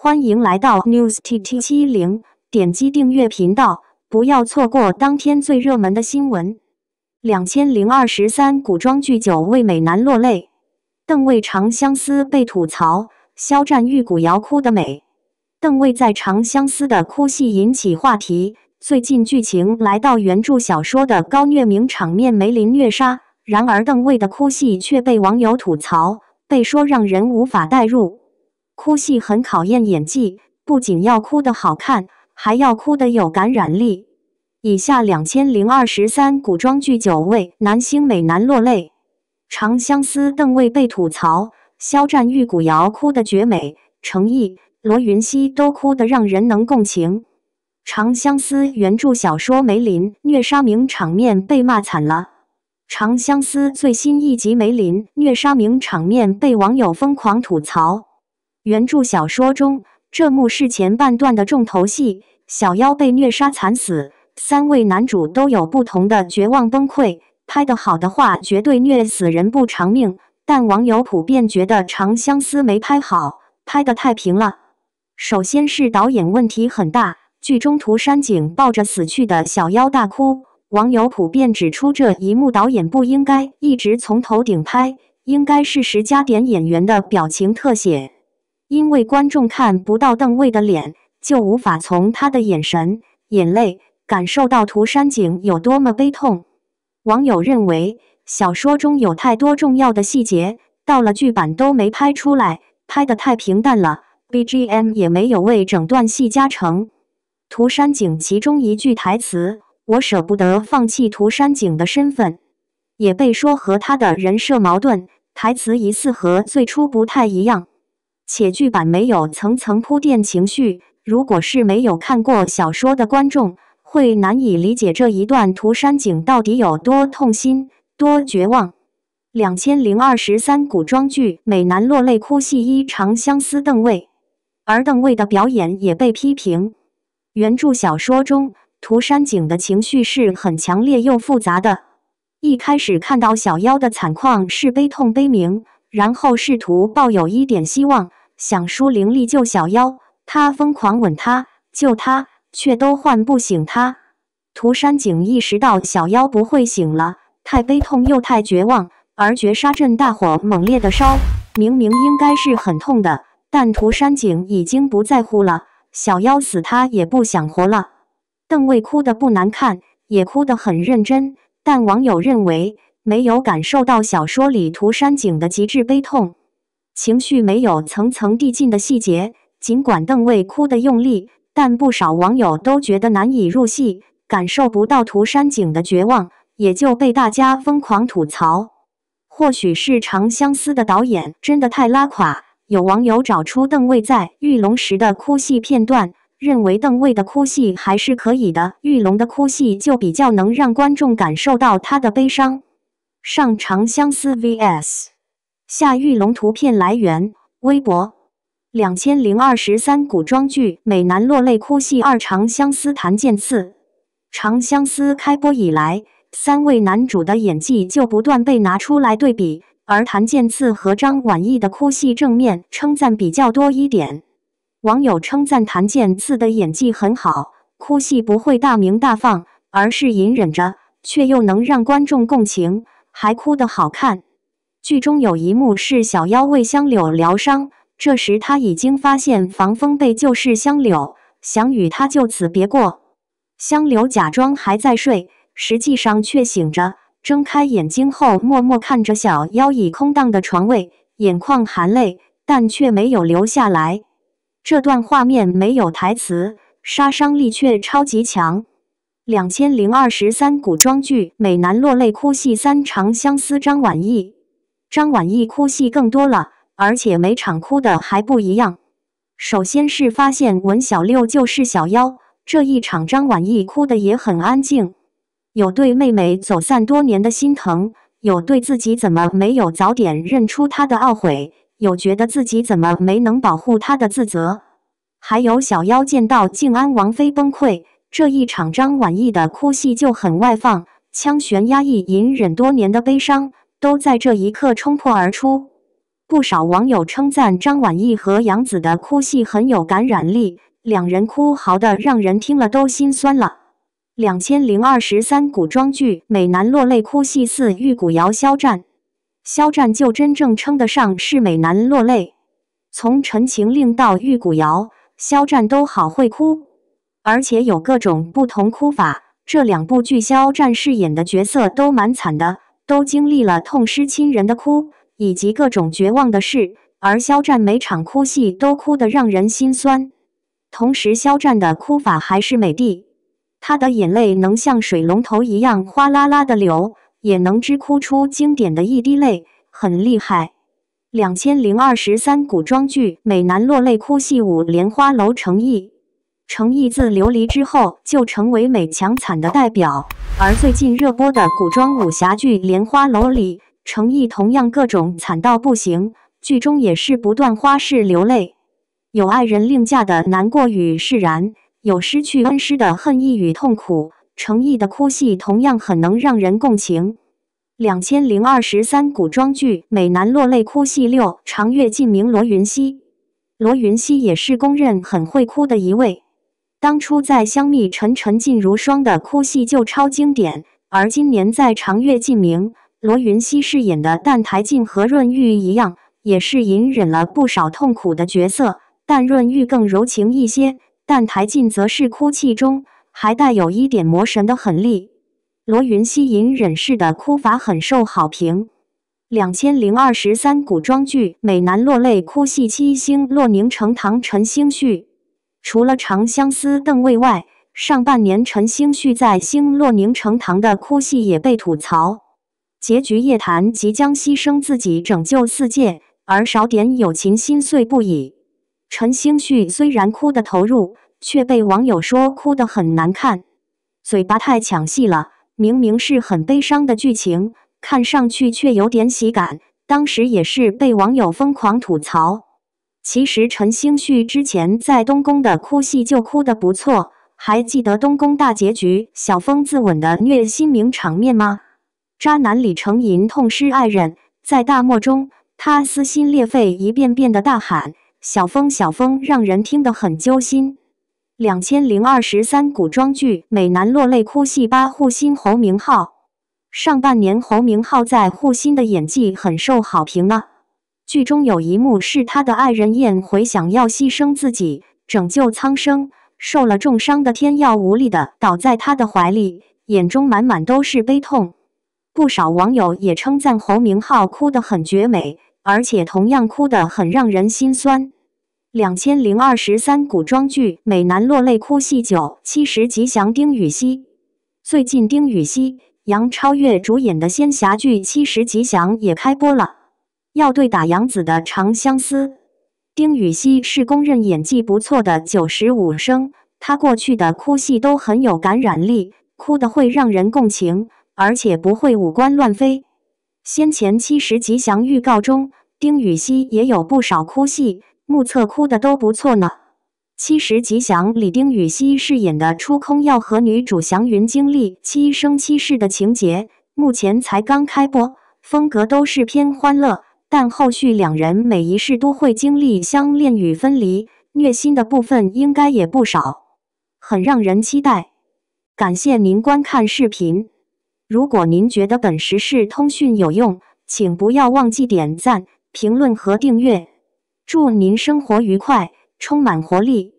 欢迎来到 News TT70，点击订阅频道，不要错过当天最热门的新闻。2023古装剧9为美男落泪，邓为长相思被吐槽，肖战玉骨遥哭得美。邓为在长相思的哭戏引起话题，最近剧情来到原著小说的高虐名场面梅林虐杀，然而邓为的哭戏却被网友吐槽，被说让人无法代入。哭戏很考验演技，不仅要哭得好看，还要哭得有感染力。以下2023古装剧9位男星美男落泪。长相思邓为被吐槽，肖战玉骨遥哭得绝美，程毅、罗云熙都哭得让人能共情。长相思原著小说梅林虐杀名场面被骂惨了。长相思最新一集梅林虐杀名场面被网友疯狂吐槽。原著小说中，这幕是前半段的重头戏，小妖被虐杀惨死，3位男主都有不同的绝望崩溃。拍得好的话，绝对虐死人不偿命，但网友普遍觉得长相思没拍好，拍得太平了。首先是导演问题很大，剧中涂山璟抱着死去的小妖大哭，网友普遍指出这一幕导演不应该一直从头顶拍，应该适时加点演员的表情特写。因为观众看不到邓为的脸，就无法从他的眼神、眼泪感受到涂山璟有多么悲痛。网友认为，小说中有太多重要的细节，到了剧版都没拍出来，拍得太平淡了， BGM 也没有为整段戏加成。涂山璟其中一句台词，我舍不得放弃涂山璟的身份，也被说和他的人设矛盾，台词疑似和最初不太一样。且剧版没有层层铺垫情绪，如果是没有看过小说的观众，会难以理解这一段涂山璟到底有多痛心、多绝望。2023古装剧美男落泪哭戏1长相思邓为，而邓为的表演也被批评。原著小说中，涂山璟的情绪是很强烈又复杂的。一开始看到小妖的惨况是悲痛悲鸣，然后试图抱有一点希望，想输灵力救小妖，他疯狂吻他，救他，却都唤不醒他。涂山璟意识到小妖不会醒了，太悲痛又太绝望，而绝杀阵大火猛烈的烧，明明应该是很痛的，但涂山璟已经不在乎了，小妖死他也不想活了。邓为哭得不难看，也哭得很认真，但网友认为没有感受到小说里涂山璟的极致悲痛，情绪没有层层递进的细节。尽管邓为哭得用力，但不少网友都觉得难以入戏，感受不到涂山璟的绝望，也就被大家疯狂吐槽。或许是长相思的导演真的太拉垮，有网友找出邓为在玉龙时的哭戏片段，认为邓为的哭戏还是可以的，玉龙的哭戏就比较能让观众感受到他的悲伤。上长相思 vs 下玉龙图片来源：微博。2023古装剧美男落泪哭戏2长相思谭健次。长相思开播以来，3位男主的演技就不断被拿出来对比，而谭健次和张晚意的哭戏正面称赞比较多一点。网友称赞谭健次的演技很好，哭戏不会大鸣大放，而是隐忍着，却又能让观众共情，还哭得好看。剧中有一幕是小妖为香柳疗伤，这时他已经发现防风被救是香柳，想与他就此别过。香柳假装还在睡，实际上却醒着，睁开眼睛后默默看着小妖倚空荡的床位，眼眶含泪，但却没有流下来。这段画面没有台词，杀伤力却超级强。2023古装剧美男落泪哭戏3长相思张晚意。张晚意哭戏更多了，而且每场哭的还不一样。首先是发现文小六就是小妖，这一场张晚意哭的也很安静，有对妹妹走散多年的心疼，有对自己怎么没有早点认出她的懊悔，有觉得自己怎么没能保护她的自责，还有小妖见到静安王妃崩溃，这一场张晚意的哭戏就很外放，腔悬压抑隐忍多年的悲伤都在这一刻冲破而出。不少网友称赞张晚意和杨紫的哭戏很有感染力，两人哭嚎的让人听了都心酸了。2023古装剧美男落泪哭戏4，玉骨遥肖战。肖战就真正称得上是美男落泪，从《陈情令》到《玉骨遥》，肖战都好会哭，而且有各种不同哭法。这两部剧肖战饰演的角色都蛮惨的，都经历了痛失亲人的哭，以及各种绝望的事，而肖战每场哭戏都哭得让人心酸。同时，肖战的哭法还是美的，他的眼泪能像水龙头一样哗啦啦的流，也能只哭出经典的一滴泪，很厉害。2023古装剧美男落泪哭戏5，莲花楼成毅。成毅自琉璃之后就成为美强惨的代表，而最近热播的古装武侠剧《莲花楼》里，成毅同样各种惨到不行，剧中也是不断花式流泪，有爱人另嫁的难过与释然，有失去恩师的恨意与痛苦。成毅的哭戏同样很能让人共情。2023古装剧美男落泪哭戏6，长月烬明。罗云熙。罗云熙也是公认很会哭的一位。当初在香蜜沉沉烬如霜的哭戏就超经典，而今年在长月烬明，罗云熙饰演的澹台烬和润玉一样，也是隐忍了不少痛苦的角色，但润玉更柔情一些，澹台烬则是哭泣中还带有一点魔神的狠厉。罗云熙隐忍式的哭法很受好评。2023古装剧美男落泪哭戏7，星落凝成糖。陈星旭。除了《长相思》邓为外，上半年陈星旭在《星落凝成糖》的哭戏也被吐槽。结局夜谈即将牺牲自己拯救世界，而少点友情心碎不已。陈星旭虽然哭得投入，却被网友说哭得很难看，嘴巴太抢戏了，明明是很悲伤的剧情，看上去却有点喜感，当时也是被网友疯狂吐槽。其实陈星旭之前在东宫的哭戏就哭得不错，还记得东宫大结局小峰自刎的虐心名场面吗？渣男李承银痛失爱人，在大漠中他撕心裂肺一遍遍的大喊小峰小峰，让人听得很揪心。2023古装剧美男落泪哭戏8，护心侯明昊。上半年侯明昊在护心的演技很受好评呢。剧中有一幕是他的爱人燕回想要牺牲自己拯救苍生，受了重伤的天耀无力地倒在他的怀里，眼中满满都是悲痛。不少网友也称赞侯明昊哭得很绝美，而且同样哭得很让人心酸。2023古装剧美男落泪哭戏9，七十吉祥。丁禹兮。最近丁禹兮、杨超越主演的仙侠剧《七十吉祥》也开播了，要对打杨紫的《长相思》。丁禹兮是公认演技不错的95生，他过去的哭戏都很有感染力，哭得会让人共情，而且不会五官乱飞。先前《七十吉祥》预告中，丁禹兮也有不少哭戏，目测哭的都不错呢。《七十吉祥》里丁禹兮饰演的出空要和女主祥云经历七生七世的情节，目前才刚开播，风格都是偏欢乐，但后续两人每一世都会经历相恋与分离，虐心的部分应该也不少，很让人期待。感谢您观看视频，如果您觉得本时事通讯有用，请不要忘记点赞、评论和订阅。祝您生活愉快，充满活力。